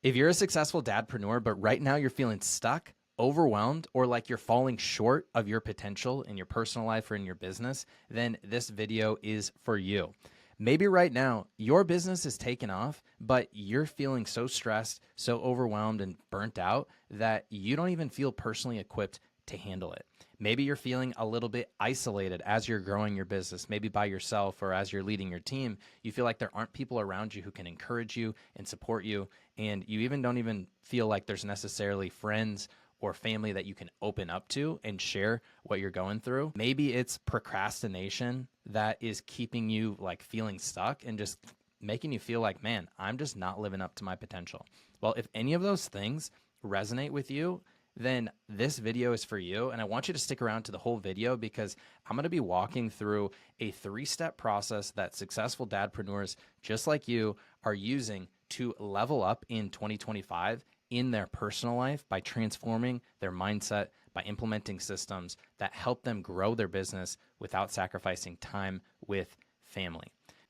If you're a successful dadpreneur, but right now you're feeling stuck, overwhelmed, or like you're falling short of your potential in your personal life or in your business, then this video is for you. Maybe right now your business is taking off, but you're feeling so stressed, so overwhelmed and burnt out that you don't even feel personally equipped to handle it. Maybe you're feeling a little bit isolated as you're growing your business, maybe by yourself or as you're leading your team. You feel like there aren't people around you who can encourage you and support you. And you even don't even feel like there's necessarily friends or family that you can open up to and share what you're going through. Maybe it's procrastination that is keeping you like feeling stuck and just making you feel like, man, I'm just not living up to my potential. Well, if any of those things resonate with you, then this video is for you. And I want you to stick around to the whole video because I'm going to be walking through a 3-step process that successful dadpreneurs just like you are using to level up in 2025 in their personal life by transforming their mindset, by implementing systems that help them grow their business without sacrificing time with family.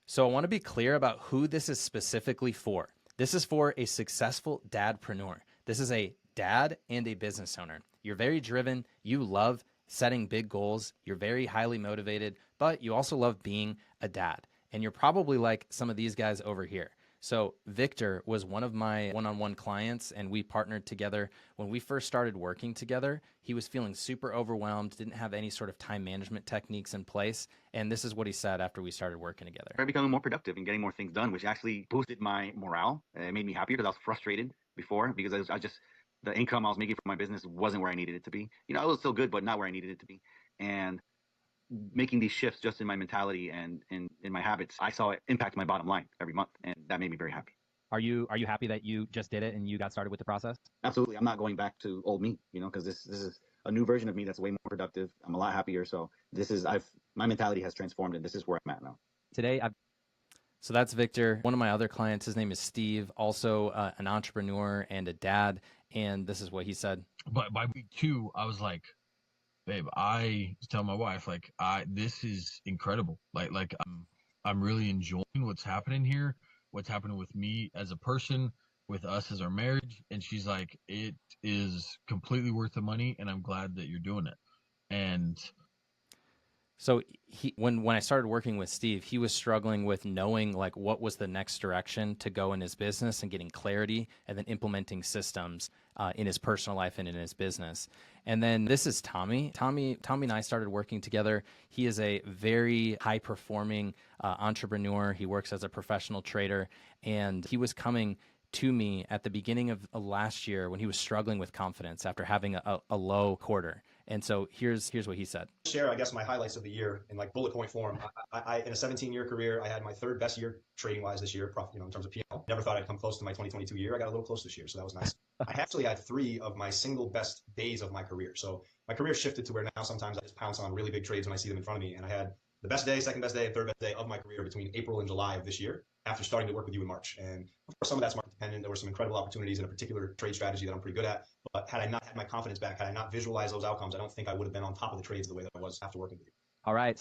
So I want to be clear about who this is specifically for. This is for a successful dadpreneur. This is a dad and a business owner. You're very driven. You love setting big goals. You're very highly motivated, but you also love being a dad. And you're probably like some of these guys over here. So Victor was one of my one-on-one clients and we partnered together. When we first started working together, he was feeling super overwhelmed, didn't have any sort of time management techniques in place. And this is what he said after we started working together. I becoming more productive and getting more things done, which actually boosted my morale. It made me happier because I was frustrated before because I just the income I was making from my business wasn't where I needed it to be. You know, it was still good, but not where I needed it to be. And making these shifts just in my mentality and in my habits, I saw it impact my bottom line every month, and that made me very happy. Are you happy that you just did it and you got started with the process? Absolutely. I'm not going back to old me, you know, because this is a new version of me that's way more productive. I'm a lot happier. So my mentality has transformed, and this is where I'm at now. Today, So that's Victor. One of my other clients, his name is Steve, also an entrepreneur and a dad. And this is what he said. But by week 2, I was like, babe, I was telling my wife, like, this is incredible. Like I'm really enjoying what's happening here, what's happening with me as a person, with us as our marriage. And she's like, it is completely worth the money, and I'm glad that you're doing it. And so when I started working with Steve, he was struggling with knowing like what was the next direction to go in his business and getting clarity and then implementing systems in his personal life and in his business. And then this is Tommy. Tommy and I started working together. He is a very high performing entrepreneur. He works as a professional trader, and he was coming to me at the beginning of last year when he was struggling with confidence after having a low quarter. And so here's what he said. Share, I guess, my highlights of the year in like bullet point form. I in a 17-year career, I had my 3rd best year trading wise this year, in terms of P&L. Never thought I'd come close to my 2022 year. I got a little close this year, so that was nice. I actually had 3 of my single best days of my career. So my career shifted to where now sometimes I just pounce on really big trades when I see them in front of me. And I had the best day, second best day, and third best day of my career between April and July of this year after starting to work with you in March. And of course, some of that's market dependent. There were some incredible opportunities in a particular trade strategy that I'm pretty good at. But had I not had my confidence back, had I not visualized those outcomes, I don't think I would have been on top of the trades the way that I was after working with you. all right.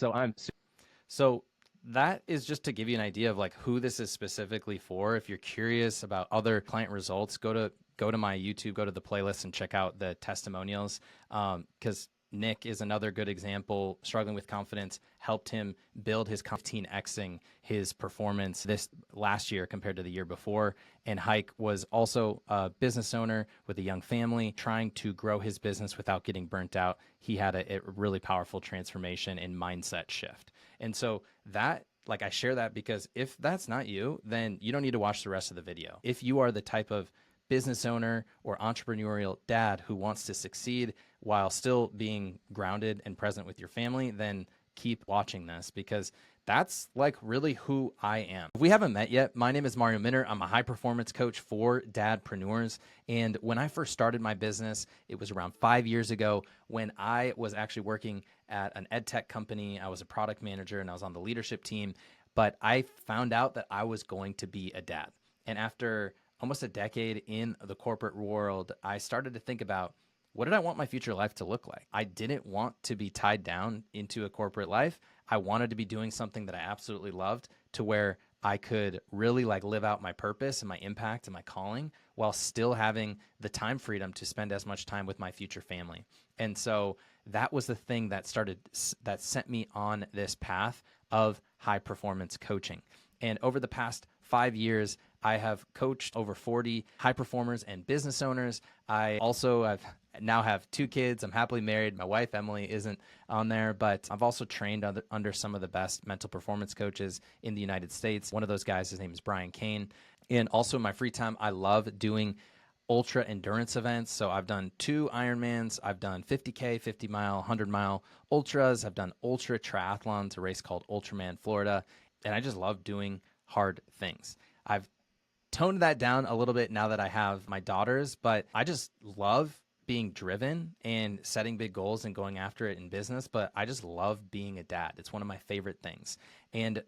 So that is just to give you an idea of like who this is specifically for. If you're curious about other client results, go to my YouTube, go to the playlist and check out the testimonials. Because Nick is another good example. Struggling with confidence helped him build his 15xing his performance this last year compared to the year before. And Hike was also a business owner with a young family trying to grow his business without getting burnt out. He had a really powerful transformation and mindset shift. And so that, like, I share that because if that's not you, then you don't need to watch the rest of the video. If you are the type of business owner or entrepreneurial dad who wants to succeed while still being grounded and present with your family, then keep watching this because that's like really who I am. If we haven't met yet, my name is Mario Minner. I'm a high performance coach for dadpreneurs. And when I first started my business, it was around 5 years ago when I was actually working at an ed tech company. I was a product manager and I was on the leadership team, but I found out that I was going to be a dad. And after almost a decade in the corporate world, I started to think about, what did I want my future life to look like? I didn't want to be tied down into a corporate life. I wanted to be doing something that I absolutely loved to where I could really like live out my purpose and my impact and my calling while still having the time freedom to spend as much time with my future family. And so that was the thing that sent me on this path of high performance coaching. And over the past 5 years, I have coached over 40 high performers and business owners. I've now have 2 kids. I'm happily married. My wife, Emily, isn't on there, but I've also trained under some of the best mental performance coaches in the United States. One of those guys, his name is Brian Kane. And also in my free time, I love doing ultra endurance events. So I've done 2 Ironmans. I've done 50K, 50 mile, 100 mile ultras. I've done ultra triathlons, a race called Ultraman Florida. And I just love doing hard things. I've toned that down a little bit now that I have my daughters, but I just love being driven and setting big goals and going after it in business. But I just love being a dad. It's one of my favorite things. And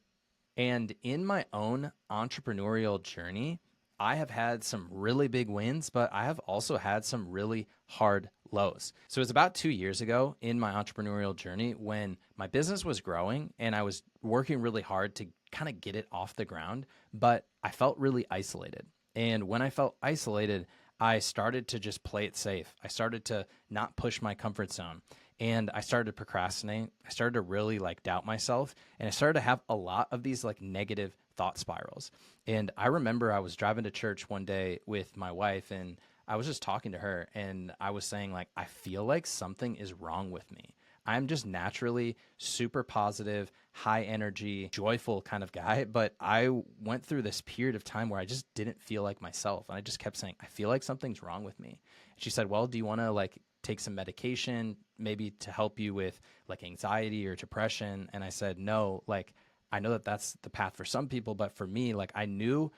in my own entrepreneurial journey, I have had some really big wins, but I have also had some really hard lows. So it was about 2 years ago in my entrepreneurial journey when my business was growing and I was working really hard to kind of get it off the ground, but I felt really isolated. And when I felt isolated, I started to just play it safe. I started to not push my comfort zone. And I started to procrastinate. I started to really like doubt myself. And I started to have a lot of these like negative thought spirals. And I remember I was driving to church one day with my wife and I was just talking to her and I was saying like, I feel like something is wrong with me. I'm just naturally super positive, high energy, joyful kind of guy. But I went through this period of time where I just didn't feel like myself. And I just kept saying, I feel like something's wrong with me. And she said, well, do you want to like take some medication maybe to help you with like anxiety or depression? And I said, no, like, I know that that's the path for some people, but for me, like I knew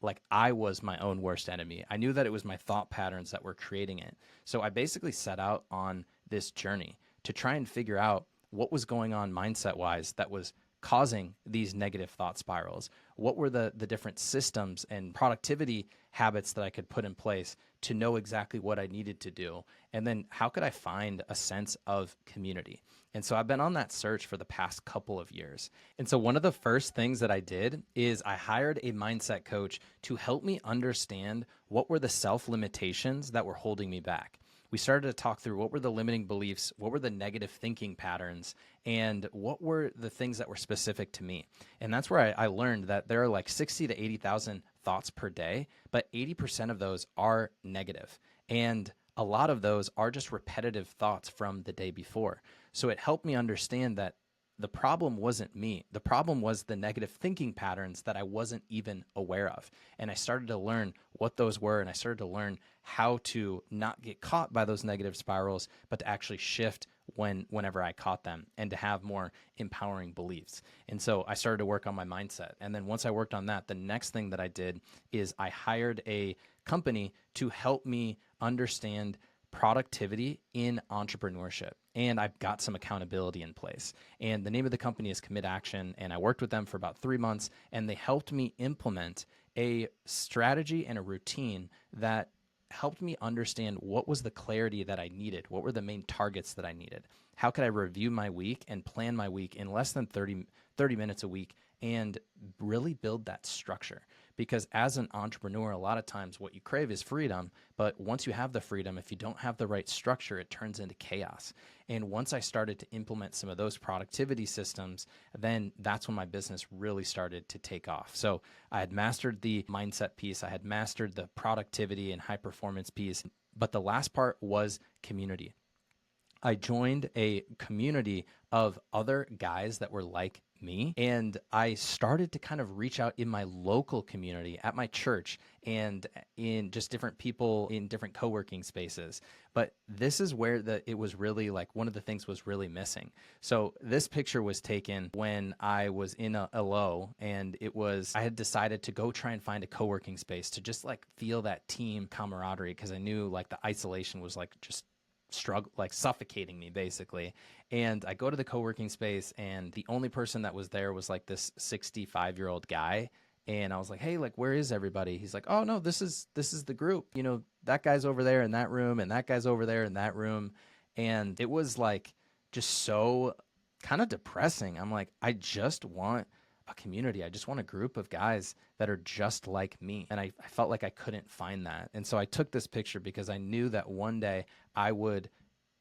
like I was my own worst enemy. I knew that it was my thought patterns that were creating it. So I basically set out on this journey to try and figure out what was going on mindset wise that was causing these negative thought spirals. What were the different systems and productivity habits that I could put in place to know exactly what I needed to do? And then how could I find a sense of community? And so I've been on that search for the past couple of years. And so one of the first things that I did is I hired a mindset coach to help me understand what were the self-limitations that were holding me back. We started to talk through what were the limiting beliefs, what were the negative thinking patterns, and what were the things that were specific to me. And that's where I learned that there are like 60 to 80,000 thoughts per day, but 80% of those are negative. And a lot of those are just repetitive thoughts from the day before. So it helped me understand that the problem wasn't me. The problem was the negative thinking patterns that I wasn't even aware of. And I started to learn what those were, and I started to learn how to not get caught by those negative spirals, but to actually shift whenever I caught them and to have more empowering beliefs. And so I started to work on my mindset. And then once I worked on that, the next thing that I did is I hired a company to help me understand productivity in entrepreneurship. And I've got some accountability in place. And the name of the company is Commit Action. And I worked with them for about 3 months, and they helped me implement a strategy and a routine that helped me understand what was the clarity that I needed. What were the main targets that I needed? How could I review my week and plan my week in less than 30 minutes a week and really build that structure? Because as an entrepreneur, a lot of times what you crave is freedom. But once you have the freedom, if you don't have the right structure, it turns into chaos. And once I started to implement some of those productivity systems, then that's when my business really started to take off. So I had mastered the mindset piece. I had mastered the productivity and high performance piece. But the last part was community. I joined a community of other guys that were like me, and I started to kind of reach out in my local community at my church and in just different people in different co-working spaces. But this is where it was really like one of the things was really missing. So this picture was taken when I was in a low, and I had decided to go try and find a co-working space to just like feel that team camaraderie, because I knew like the isolation was like just suffocating me basically. And I go to the co-working space, and the only person that was there was like this 65-year-old guy. And I was like, hey, like, where is everybody? He's like, oh no, this is the group. You know, that guy's over there in that room, and that guy's over there in that room. And it was like just so kind of depressing. I'm like, I just want a community. I just want a group of guys that are just like me. And I felt like I couldn't find that. And so I took this picture because I knew that one day I would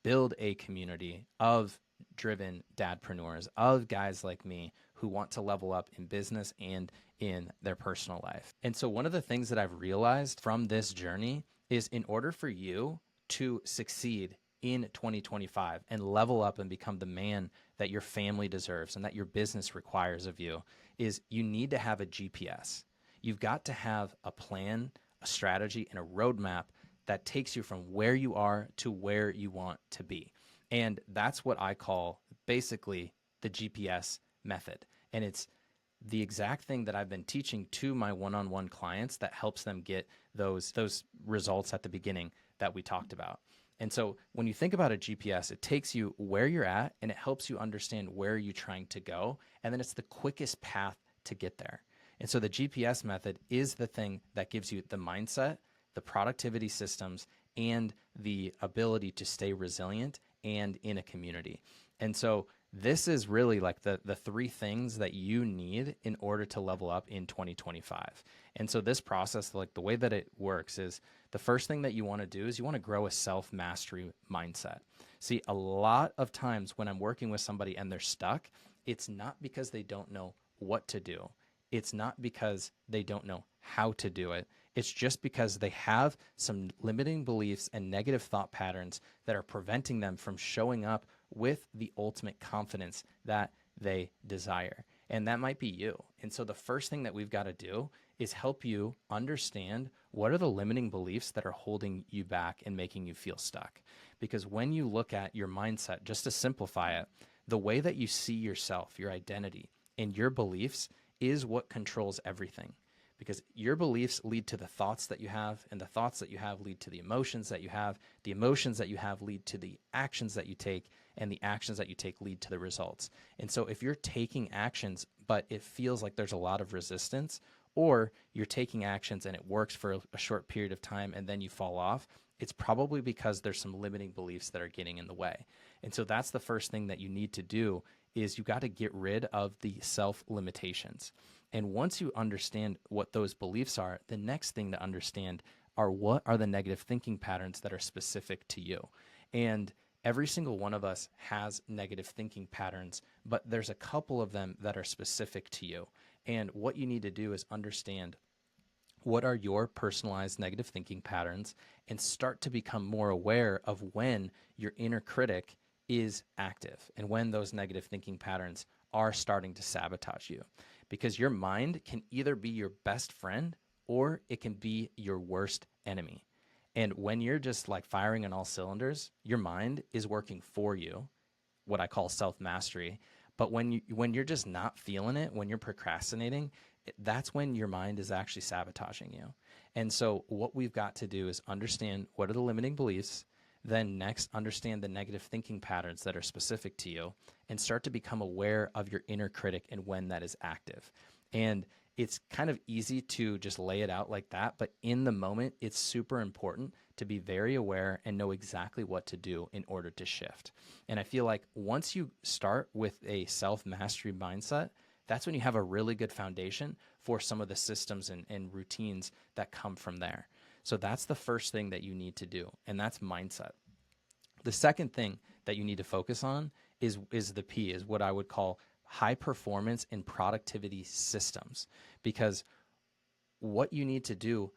build a community of driven dadpreneurs, of guys like me who want to level up in business and in their personal life. And so one of the things that I've realized from this journey is, in order for you to succeed in 2025 and level up and become the man that your family deserves and that your business requires of you, is you need to have a GPS. You've got to have a plan, a strategy, and a roadmap that takes you from where you are to where you want to be. And that's what I call basically the GPS method. And it's the exact thing that I've been teaching to my one-on-one clients that helps them get those results at the beginning that we talked about. And so when you think about a GPS, it takes you where you're at and it helps you understand where you're trying to go. And then it's the quickest path to get there. And so the GPS method is the thing that gives you the mindset, the productivity systems, and the ability to stay resilient and in a community. And so this is really like the three things that you need in order to level up in 2025. And so this process, like the way that it works, is the first thing that you want to do is you want to grow a self-mastery mindset. See, a lot of times when I'm working with somebody and they're stuck, it's not because they don't know what to do. It's not because they don't know how to do it. It's just because they have some limiting beliefs and negative thought patterns that are preventing them from showing up with the ultimate confidence that they desire. And that might be you. And so the first thing that we've got to do is help you understand what are the limiting beliefs that are holding you back and making you feel stuck. Because when you look at your mindset, just to simplify it, the way that you see yourself, your identity, and your beliefs is what controls everything. Because your beliefs lead to the thoughts that you have, and the thoughts that you have lead to the emotions that you have. The emotions that you have lead to the actions that you take, and the actions that you take lead to the results. And so if you're taking actions, but it feels like there's a lot of resistance, or you're taking actions and it works for a short period of time and then you fall off, it's probably because there's some limiting beliefs that are getting in the way. And so that's the first thing that you need to do, is you got to get rid of the self-limitations. And once you understand what those beliefs are, the next thing to understand are what are the negative thinking patterns that are specific to you. And every single one of us has negative thinking patterns, but there's a couple of them that are specific to you. And what you need to do is understand what are your personalized negative thinking patterns and start to become more aware of when your inner critic is active and when those negative thinking patterns are starting to sabotage you. Because your mind can either be your best friend or it can be your worst enemy. And when you're just like firing on all cylinders, your mind is working for you, what I call self-mastery. But when you're just not feeling it, when you're procrastinating, that's when your mind is actually sabotaging you. And so what we've got to do is understand what are the limiting beliefs, then next understand the negative thinking patterns that are specific to you, and start to become aware of your inner critic and when that is active. And it's kind of easy to just lay it out like that, but in the moment, it's super important to be very aware and know exactly what to do in order to shift. And I feel like once you start with a self-mastery mindset, that's when you have a really good foundation for some of the systems and routines that come from there. So that's the first thing that you need to do, and that's mindset. The second thing that you need to focus on is the P, is what I would call high performance and productivity systems. Because what you need to do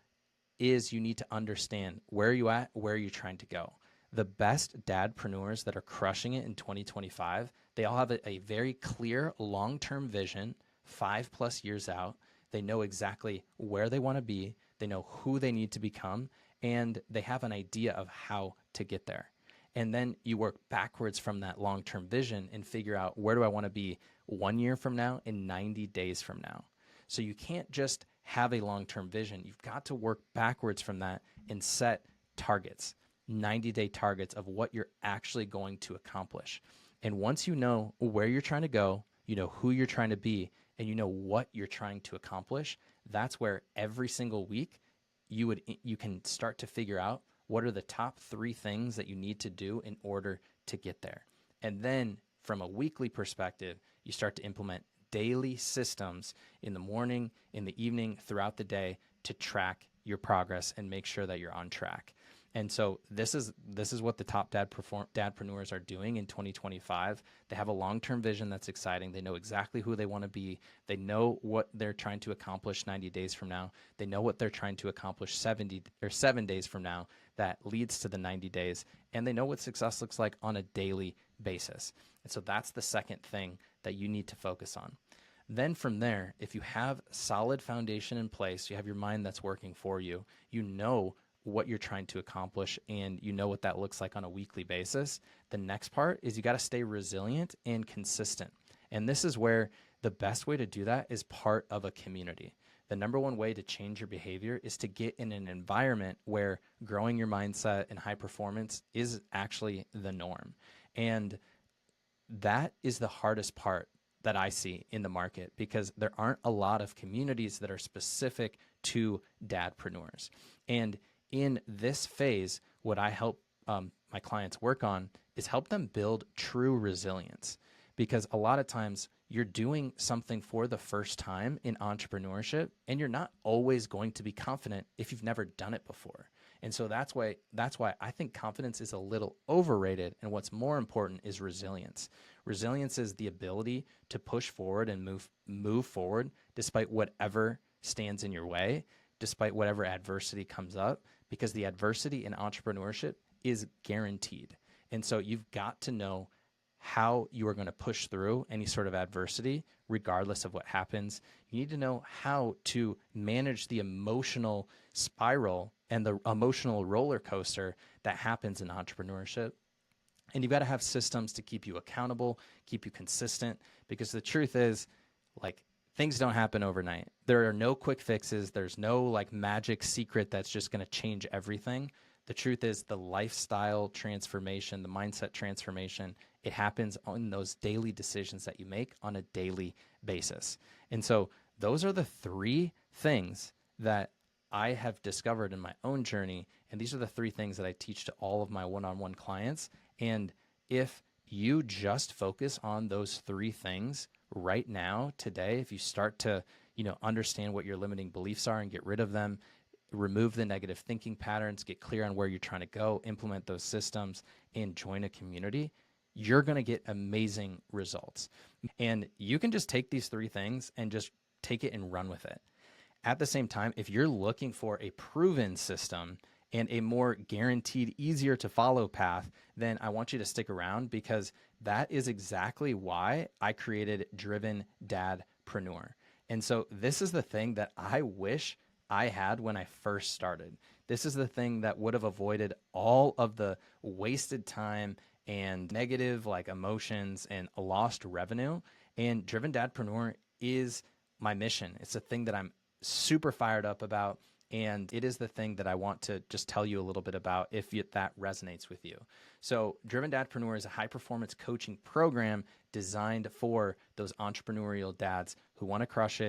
is you need to understand where you at, where you're trying to go. The best dadpreneurs that are crushing it in 2025, they all have a very clear long-term vision, 5+ years out. They know exactly where they want to be. They know who they need to become, and they have an idea of how to get there. And then you work backwards from that long-term vision and figure out, where do I want to be 1 year from now and 90 days from now? So you can't just have a long-term vision. You've got to work backwards from that and set targets, 90-day targets of what you're actually going to accomplish. And once you know where you're trying to go, you know who you're trying to be, and you know what you're trying to accomplish, that's where every single week you can start to figure out what are the top 3 things that you need to do in order to get there. And then from a weekly perspective, you start to implement daily systems in the morning, in the evening, throughout the day to track your progress and make sure that you're on track. And so this is what the top dadpreneurs are doing in 2025. They have a long-term vision that's exciting. They know exactly who they want to be. They know what they're trying to accomplish 90 days from now. They know what they're trying to accomplish 7 days from now that leads to the 90 days. And they know what success looks like on a daily basis. And so that's the second thing that you need to focus on. Then from there, if you have solid foundation in place, you have your mind that's working for you, you know what you're trying to accomplish, and you know what that looks like on a weekly basis. The next part is you got to stay resilient and consistent. And this is where the best way to do that is part of a community. The number one way to change your behavior is to get in an environment where growing your mindset and high performance is actually the norm. And that is the hardest part that I see in the market, because there aren't a lot of communities that are specific to dadpreneurs. And in this phase, what I help my clients work on is help them build true resilience, because a lot of times you're doing something for the first time in entrepreneurship and you're not always going to be confident if you've never done it before. And so that's why I think confidence is a little overrated, and what's more important is resilience. Resilience is the ability to push forward and move forward despite whatever stands in your way, despite whatever adversity comes up, because the adversity in entrepreneurship is guaranteed. And so you've got to know how you are going to push through any sort of adversity, regardless of what happens. You need to know how to manage the emotional spiral and the emotional roller coaster that happens in entrepreneurship. And you've got to have systems to keep you accountable, keep you consistent, because the truth is, like, things don't happen overnight. There are no quick fixes. There's no like magic secret that's just going to change everything. The truth is the lifestyle transformation, the mindset transformation, it happens on those daily decisions that you make on a daily basis. And so those are the three things that I have discovered in my own journey. And these are the three things that I teach to all of my one-on-one clients. And if you just focus on those three things right now, today, if you start to, understand what your limiting beliefs are and get rid of them, remove the negative thinking patterns, get clear on where you're trying to go, implement those systems, and join a community, you're going to get amazing results. And you can just take these three things and just take it and run with it. At the same time, if you're looking for a proven system and a more guaranteed, easier to follow path, then I want you to stick around, because that is exactly why I created Driven Dadpreneur. And so this is the thing that I wish I had when I first started. This is the thing that would have avoided all of the wasted time and negative emotions and lost revenue. And Driven Dadpreneur is my mission. It's a thing that I'm super fired up about. And it is the thing that I want to just tell you a little bit about if that resonates with you. So Driven Dadpreneur is a high-performance coaching program designed for those entrepreneurial dads who want to crush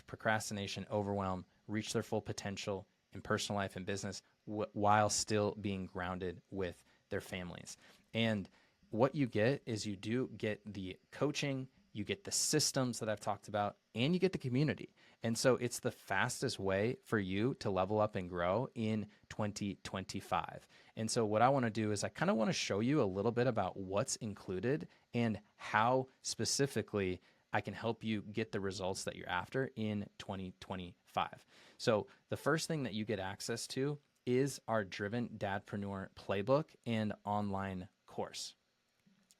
procrastination, overwhelm, reach their full potential in personal life and business while still being grounded with their families. And what you get is you do get the coaching, you get the systems that I've talked about, and you get the community. And so it's the fastest way for you to level up and grow in 2025. And so what I want to do is I kind of want to show you a little bit about what's included and how specifically I can help you get the results that you're after in 2025. So the first thing that you get access to is our Driven Dadpreneur playbook and online course.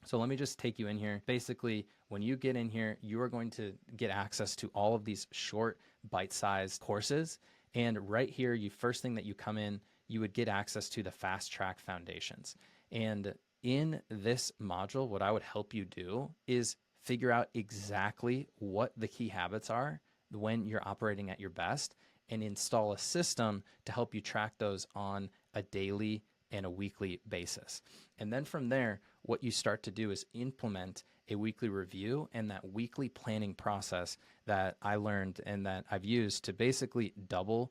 So let me just take you in here. Basically, when you get in here, you are going to get access to all of these short, bite-sized courses. And right here, first thing that you come in, you would get access to the Fast Track Foundations. And in this module, what I would help you do is figure out exactly what the key habits are when you're operating at your best, and install a system to help you track those on a daily and a weekly basis. And then from there, what you start to do is implement a weekly review and that weekly planning process that I learned and that I've used to basically double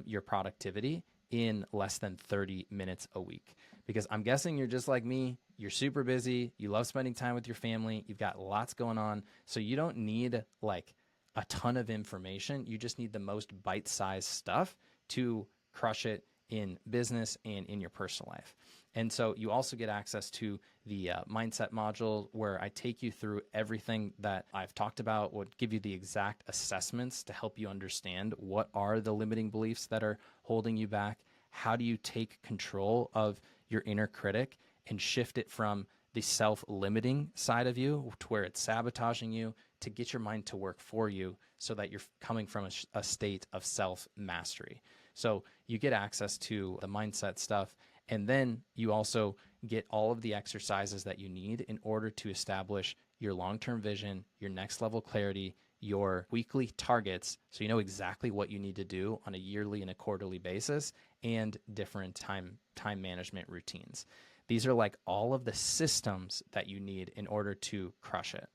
your productivity in less than 30 minutes a week. Because I'm guessing you're just like me. You're super busy. You love spending time with your family. You've got lots going on. So you don't need like a ton of information. You just need the most bite-sized stuff to crush it in business and in your personal life. And so you also get access to the mindset module, where I take you through everything that I've talked about, would give you the exact assessments to help you understand what are the limiting beliefs that are holding you back. How do you take control of your inner critic and shift it from the self-limiting side of you to where it's sabotaging you, to get your mind to work for you so that you're coming from a state of self-mastery. So you get access to the mindset stuff, and then you also get all of the exercises that you need in order to establish your long-term vision, your next level clarity, your weekly targets, so you know exactly what you need to do on a yearly and a quarterly basis, and different time management routines. These are like all of the systems that you need in order to crush it.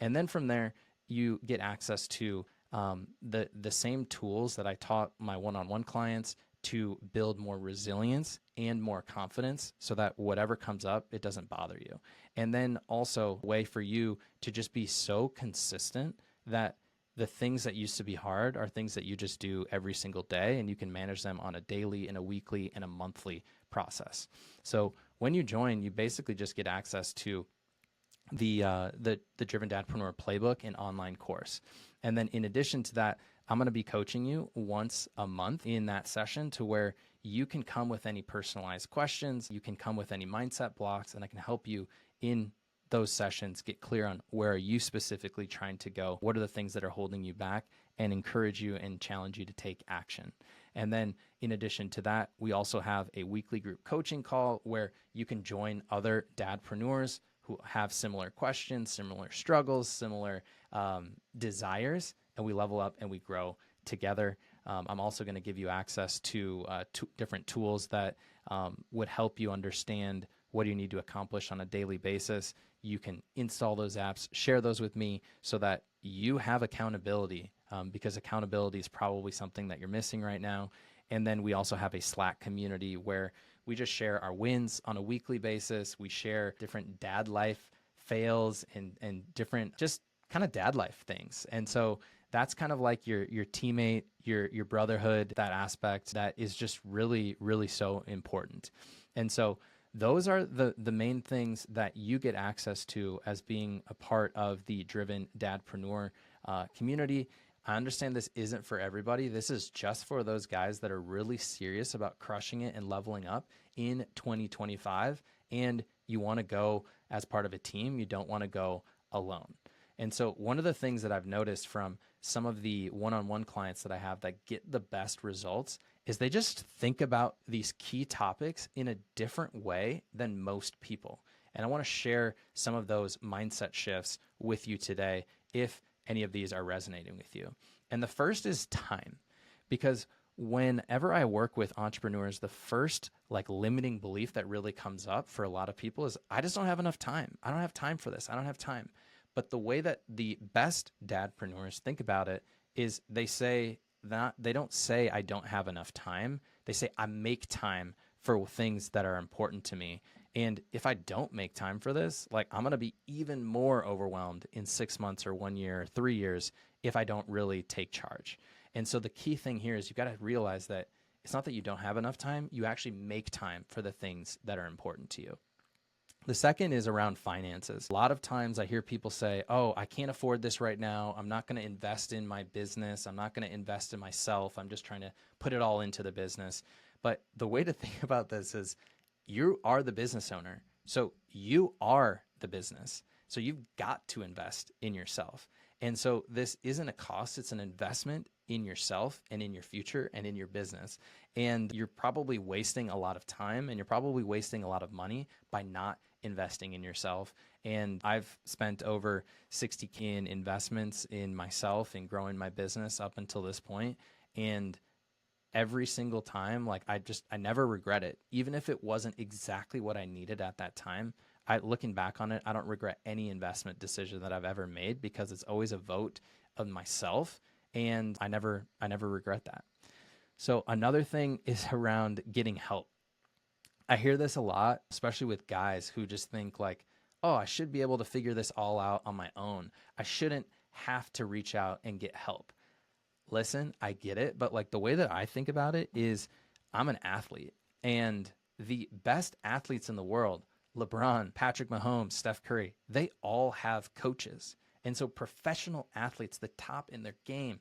And then from there, you get access to the same tools that I taught my one-on-one clients to build more resilience and more confidence, so that whatever comes up, it doesn't bother you. And then also a way for you to just be so consistent that the things that used to be hard are things that you just do every single day, and you can manage them on a daily and a weekly and a monthly process. So when you join, you basically just get access to the Driven Dadpreneur playbook and online course. And then in addition to that, I'm going to be coaching you once a month in that session, to where you can come with any personalized questions, you can come with any mindset blocks, and I can help you in those sessions get clear on where are you specifically trying to go, what are the things that are holding you back, and encourage you and challenge you to take action. And then in addition to that, we also have a weekly group coaching call where you can join other dadpreneurs who have similar questions, similar struggles, similar desires, and we level up and we grow together. I'm also going to give you access to different tools that would help you understand what do you need to accomplish on a daily basis. You can install those apps, share those with me so that you have accountability, because accountability is probably something that you're missing right now. And then we also have a Slack community where we just share our wins on a weekly basis. We share different dad life fails and different just kind of dad life things. And so that's kind of like your teammate, your brotherhood, that aspect that is just really, really so important. And so those are the main things that you get access to as being a part of the Driven Dadpreneur community. I understand this isn't for everybody. This is just for those guys that are really serious about crushing it and leveling up in 2025. And you want to go as part of a team. You don't want to go alone. And so one of the things that I've noticed from some of the one-on-one clients that I have that get the best results is they just think about these key topics in a different way than most people. And I want to share some of those mindset shifts with you today, if any of these are resonating with you. And the first is time, because whenever I work with entrepreneurs, the first limiting belief that really comes up for a lot of people is, I just don't have enough time. I don't have time for this. I don't have time. But the way that the best dadpreneurs think about it is they don't say I don't have enough time. They say I make time for things that are important to me. And if I don't make time for this, I'm going to be even more overwhelmed in 6 months or 1 year or 3 years if I don't really take charge. And so the key thing here is you've got to realize that it's not that you don't have enough time. You actually make time for the things that are important to you. The second is around finances. A lot of times I hear people say, oh, I can't afford this right now. I'm not going to invest in my business. I'm not going to invest in myself. I'm just trying to put it all into the business. But the way to think about this is you are the business owner. So you are the business. So you've got to invest in yourself. And so this isn't a cost, it's an investment in yourself and in your future and in your business. And you're probably wasting a lot of time and you're probably wasting a lot of money by not investing in yourself. And I've spent over 60K in investments in myself and growing my business up until this point. And every single time, I never regret it. Even if it wasn't exactly what I needed at that time, looking back on it, I don't regret any investment decision that I've ever made, because it's always a vote of myself, and I never regret that. So another thing is around getting help. I hear this a lot, especially with guys who just think like, oh, I should be able to figure this all out on my own. I shouldn't have to reach out and get help. Listen, I get it, but like the way that I think about it is I'm an athlete, and the best athletes in the world, LeBron, Patrick Mahomes, Steph Curry, they all have coaches. And so professional athletes, the top in their game,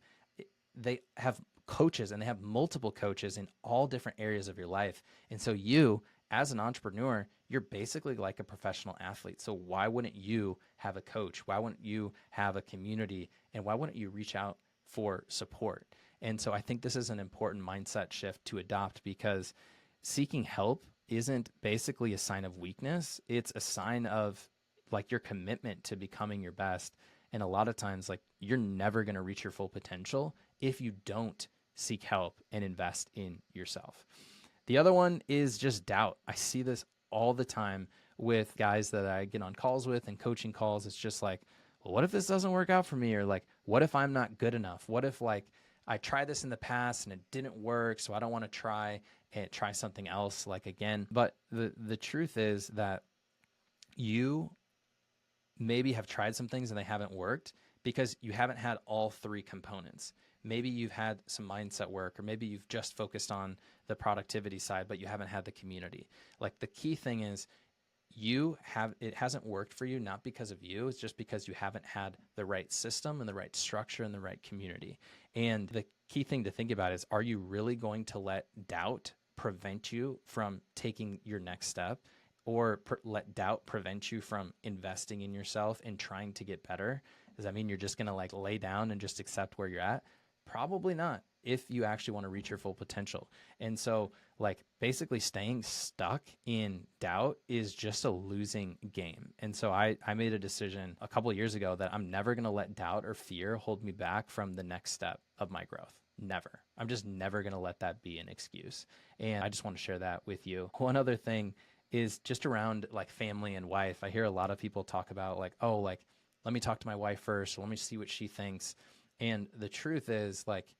they have coaches, and they have multiple coaches in all different areas of your life. And so you, as an entrepreneur, you're basically like a professional athlete. So why wouldn't you have a coach? Why wouldn't you have a community? And why wouldn't you reach out for support? And so I think this is an important mindset shift to adopt, because seeking help isn't basically a sign of weakness. It's a sign of like your commitment to becoming your best. And a lot of times, like, you're never going to reach your full potential if you don't seek help and invest in yourself. The other one is just doubt. I see this all the time with guys that I get on calls with and coaching calls. It's just like, well, what if this doesn't work out for me? Or like, what if I'm not good enough? What if like I tried this in the past and it didn't work, so I don't want to try something else like again. But the truth is that you maybe have tried some things and they haven't worked because you haven't had all three components. Maybe you've had some mindset work, or maybe you've just focused on the productivity side, but you haven't had the community. Like, the key thing is it hasn't worked for you, not because of you. It's just because you haven't had the right system and the right structure and the right community. And the key thing to think about is, are you really going to let doubt prevent you from taking your next step, or let doubt prevent you from investing in yourself and trying to get better? Does that mean you're just going to like lay down and just accept where you're at? Probably not, if you actually want to reach your full potential. And so like basically staying stuck in doubt is just a losing game. And so I made a decision a couple of years ago that I'm never going to let doubt or fear hold me back from the next step of my growth. Never. I'm just never going to let that be an excuse. And I just want to share that with you. One other thing is just around like family and wife. I hear a lot of people talk about like, oh, like, let me talk to my wife first. Let me see what she thinks. And the truth is, like,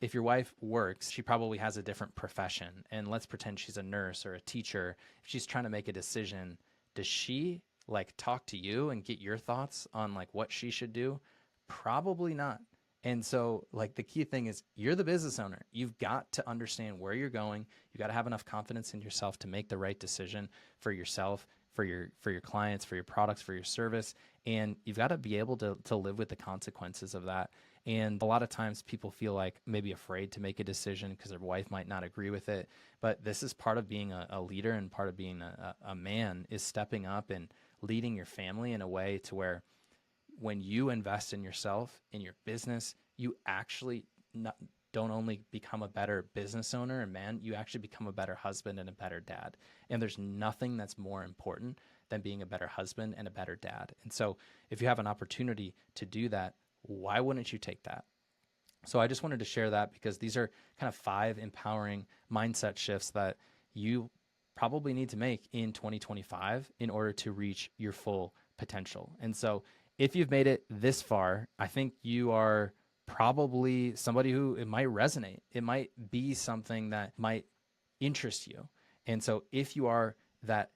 if your wife works, she probably has a different profession. And let's pretend she's a nurse or a teacher. If she's trying to make a decision, does she like talk to you and get your thoughts on like what she should do? Probably not. And so like the key thing is, you're the business owner. You've got to understand where you're going. You got to have enough confidence in yourself to make the right decision for yourself, for your clients, for your products, for your service. And you've got to be able to live with the consequences of that. And a lot of times people feel like maybe afraid to make a decision because their wife might not agree with it. But this is part of being a leader, and part of being a man is stepping up and leading your family in a way to where when you invest in yourself, in your business, you actually don't only become a better business owner and man, you actually become a better husband and a better dad. And there's nothing that's more important than being a better husband and a better dad. And so if you have an opportunity to do that, why wouldn't you take that? So I just wanted to share that, because these are kind of 5 empowering mindset shifts that you probably need to make in 2025 in order to reach your full potential. And so if you've made it this far, I think you are probably somebody who it might resonate. It might be something that might interest you. And so if you are that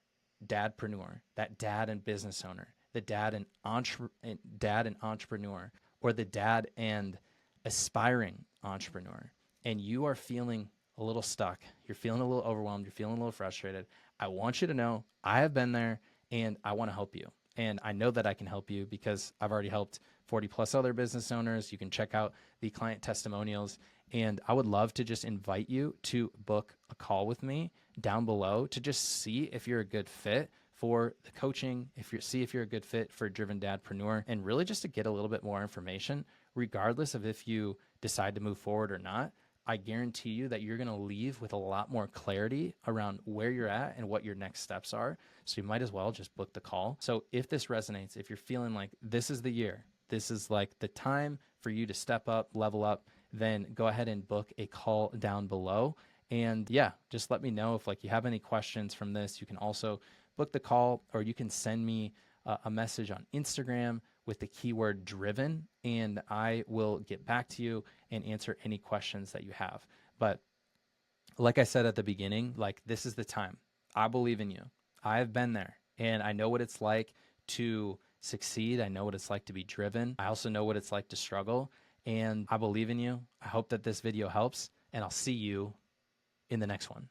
dadpreneur, that dad and business owner, the dad and entrepreneur, or the dad and aspiring entrepreneur, and you are feeling a little stuck, you're feeling a little overwhelmed, you're feeling a little frustrated, I want you to know I have been there and I want to help you. And I know that I can help you because I've already helped 40 plus other business owners. You can check out the client testimonials. And I would love to just invite you to book a call with me down below to just see if you're a good fit for the coaching, if you're a good fit for Driven Dadpreneur, and really just to get a little bit more information, regardless of if you decide to move forward or not. I guarantee you that you're going to leave with a lot more clarity around where you're at and what your next steps are. So you might as well just book the call. So if this resonates, if you're feeling like this is the year, this is like the time for you to step up, level up, then go ahead and book a call down below. And yeah, just let me know if like you have any questions from this. You can also book the call, or you can send me a message on Instagram with the keyword driven, and I will get back to you and answer any questions that you have. But Like I said at the beginning, like this is the time. I believe in you. I've been there and I know what it's like to succeed. I know what it's like to be driven. I also know what it's like to struggle, and I believe in you. I hope that this video helps, and I'll see you in the next one.